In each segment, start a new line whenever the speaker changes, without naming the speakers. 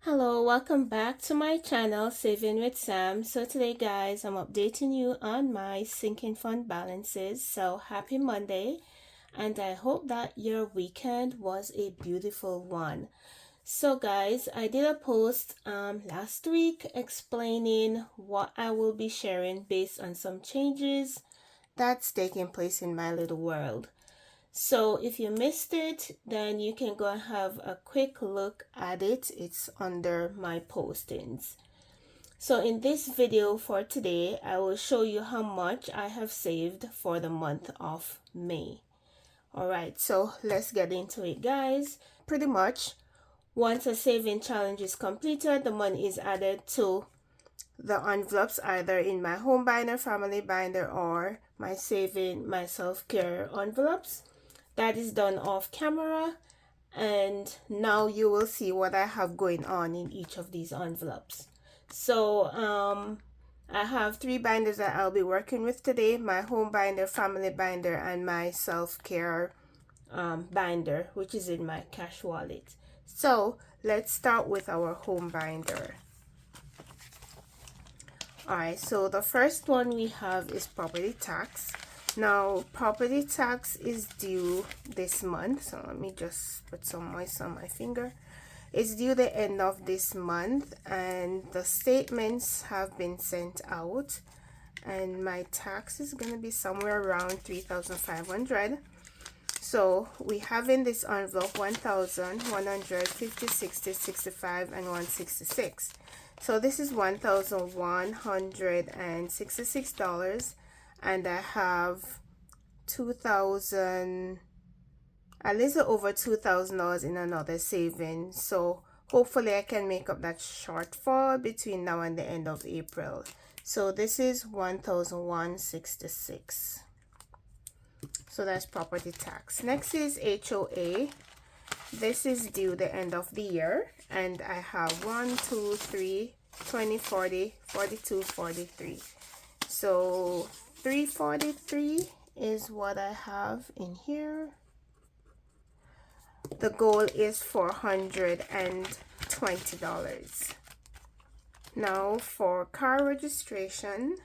Hello, welcome back to my channel Saving with Sam. So today guys, I'm updating you on my sinking fund balances. So happy Monday, and I hope that your weekend was a beautiful one. So guys, I did a post last week explaining what I will be sharing based on some changes that's taking place in my little world. So if you missed it, then you can go and have a quick look at it. It's under my postings. So in this video for today, I will show you how much I have saved for the month of May. Alright, so let's get into it guys. Pretty much, once a saving challenge is completed, the money is added to the envelopes either in my home binder, family binder, or my saving, my self-care envelopes. That is done off camera, and now you will see what I have going on in each of these envelopes. So I have three binders that I'll be working with today: my home binder, family binder, and my self-care binder, which is in my cash wallet. So let's start with our home binder. Alright, so the first one we have is property tax. Now, property tax is due this month, so let me just put some moist on my finger. It's due the end of this month, and the statements have been sent out, and my tax is going to be somewhere around $3,500. So we have in this envelope 1,150, 60, 65, and 166. So this is $1,166, and I have 2,000, a little over $2,000 in another saving. So hopefully I can make up that shortfall between now and the end of April. So this is 1,166. So that's property tax. Next is HOA. This is due the end of the year, and I have 1, 2, 3, 20, 40, 42, 43. So 343 is what I have in here. The goal is $420. Now for car registration,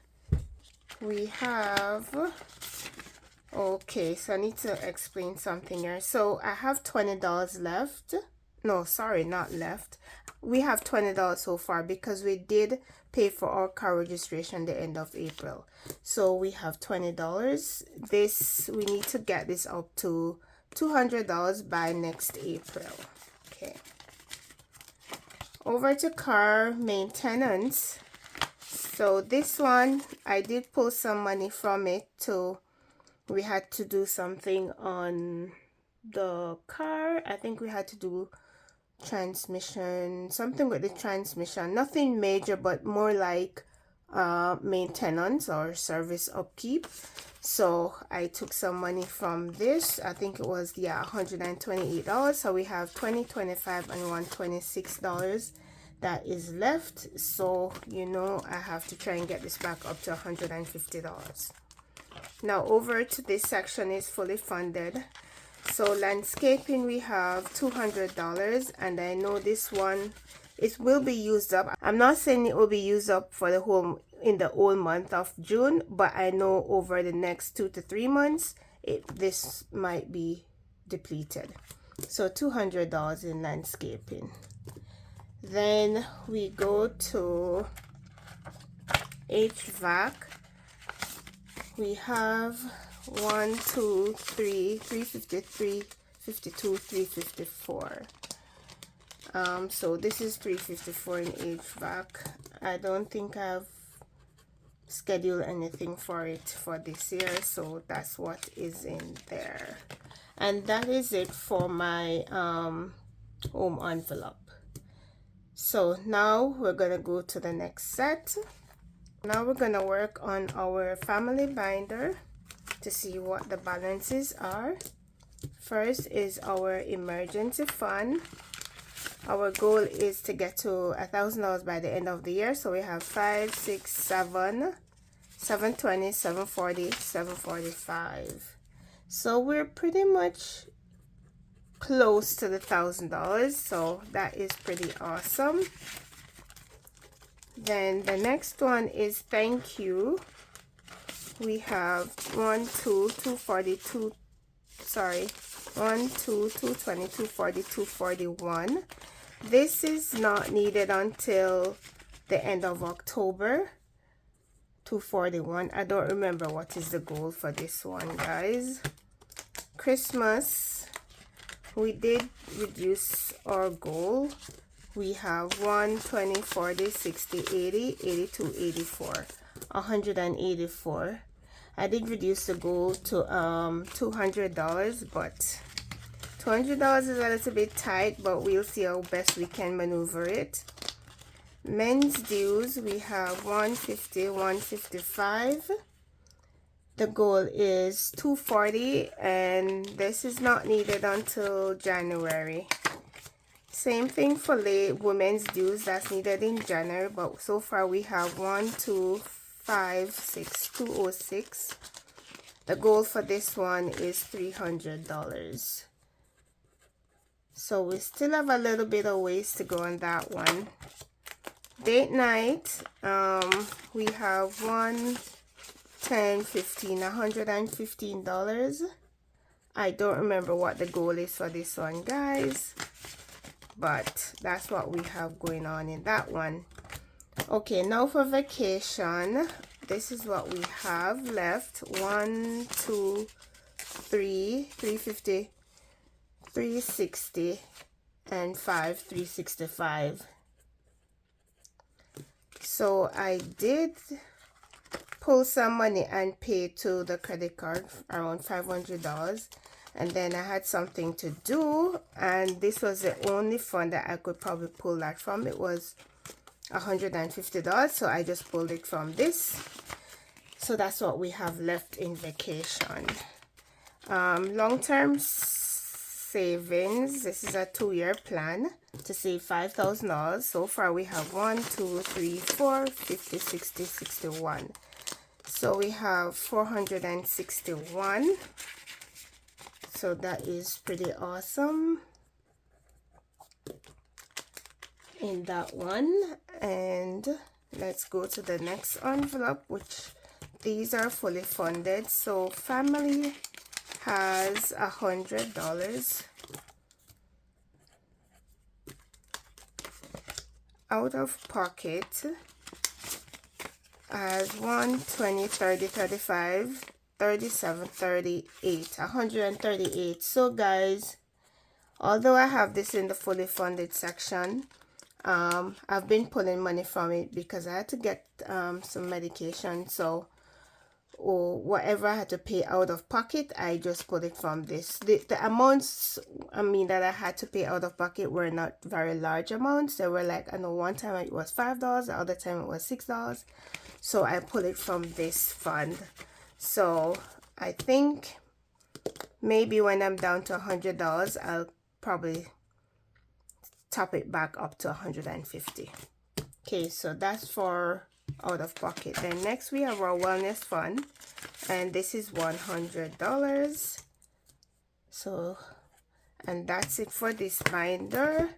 we have, okay, so I need to explain something here. So I have $20 left. No, sorry, not left. We have $20 so far because we did pay for our car registration the end of April. So we have $20. This, we need to get this up to $200 by next April. Okay. Over to car maintenance. So this one, I did pull some money from it to, we had to do something on the car. I think we had to do transmission, something with the transmission, nothing major, but more like maintenance or service upkeep. So I took some money from this. I think it was, yeah, $128. So we have $20, $25, and $126 that is left. So you know, I have to try and get this back up to $150. Now over to this section is fully funded. So landscaping, we have $200, and I know this one, it will be used up. I'm not saying it will be used up for the whole, in the whole month of June, but I know over the next 2 to 3 months this might be depleted. So $200 in landscaping. Then we go to HVAC. We have 1, 2, 3, 353, 52, 354. So this is 354 in HVAC. I don't think I've scheduled anything for it for this year, so that's what is in there. And that is it for my home envelope. So now we're gonna go to the next set. Now we're gonna work on our family binder to see what the balances are. First is our emergency fund. Our goal is to get to $1,000 by the end of the year. So we have 5, 6, 7, 720, 740, 745. So we're pretty much close to the $1,000, so that is pretty awesome. Then the next one is thank you. We have 1 2 242, sorry, 1 2 220 240 241. This is not needed until the end of October. 241. I don't remember what is the goal for this one, guys. Christmas, we did reduce our goal. We have 1 20 40 60 80 82 84, 184. I did reduce the goal to $200, but $200 is a little bit tight, but we'll see how best we can maneuver it. Men's dues, we have 150 155. The goal is 240, and this is not needed until January. Same thing for late women's dues, that's needed in January, but so far we have 1 2 5 6 206. The goal for this one is $300. So we still have a little bit of ways to go on that one. Date night, we have 1 10 15 $115. I don't remember what the goal is for this one, guys, but that's what we have going on in that one. Okay, now for vacation, this is what we have left. 1 2 3 350 360 and 5 365. So I did pull some money and pay to the credit card, around $500, and then I had something to do, and this was the only fund that I could probably pull that from. It was $150, so I just pulled it from this. So that's what we have left in vacation. Long-term savings, this is a 2-year plan to save $5,000. So far we have 1 2 3 4 50 60 61. So we have 461. So that is pretty awesome in that one. And let's go to the next envelope, which these are fully funded. So family has $100. Out of pocket as 1 20 30 35 37 38, 138. So guys, although I have this in the fully funded section, I've been pulling money from it because I had to get some medication. So whatever I had to pay out of pocket, I just put it from this. The amounts, I mean, that I had to pay out of pocket were not very large amounts. They were like, I know one time it was $5, the other time it was $6. So I pulled it from this fund. So I think maybe when I'm down to $100, I'll probably top it back up to 150. Okay, so that's for out of pocket. Then next we have our wellness fund, and this is $100. So, and that's it for this binder.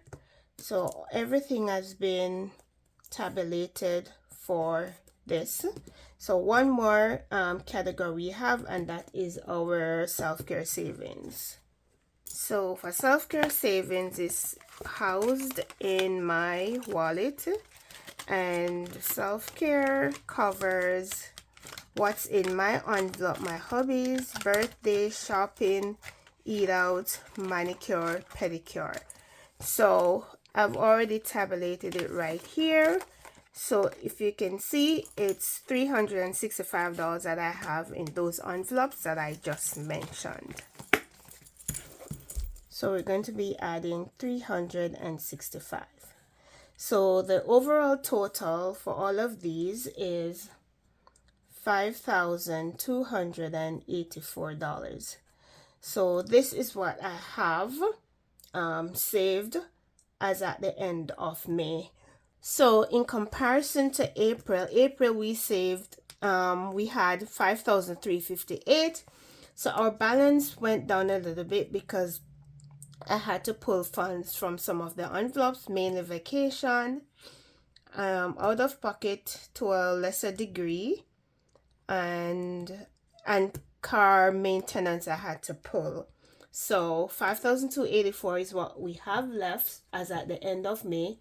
So everything has been tabulated for this. So one more category we have, and that is our self-care savings. So for self-care savings, is housed in my wallet, and self-care covers what's in my envelope: my hobbies, birthday, shopping, eat out, manicure, pedicure. So I've already tabulated it right here. So if you can see, it's $365 that I have in those envelopes that I just mentioned. So we're going to be adding 365. So the overall total for all of these is $5,284. So this is what I have saved as at the end of May. So in comparison to April we saved, we had 5,358. So our balance went down a little bit because I had to pull funds from some of the envelopes, mainly vacation, out of pocket to a lesser degree, and car maintenance I had to pull. So 5,284 is what we have left as at the end of May,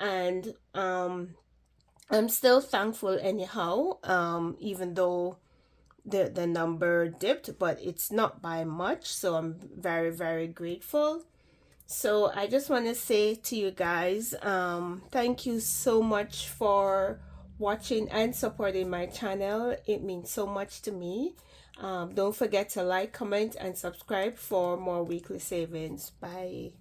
and I'm still thankful anyhow, even though the number dipped, but it's not by much, so I'm very, very grateful. So I just want to say to you guys, thank you so much for watching and supporting my channel. It means so much to me. Don't forget to like, comment, and subscribe for more weekly savings. Bye.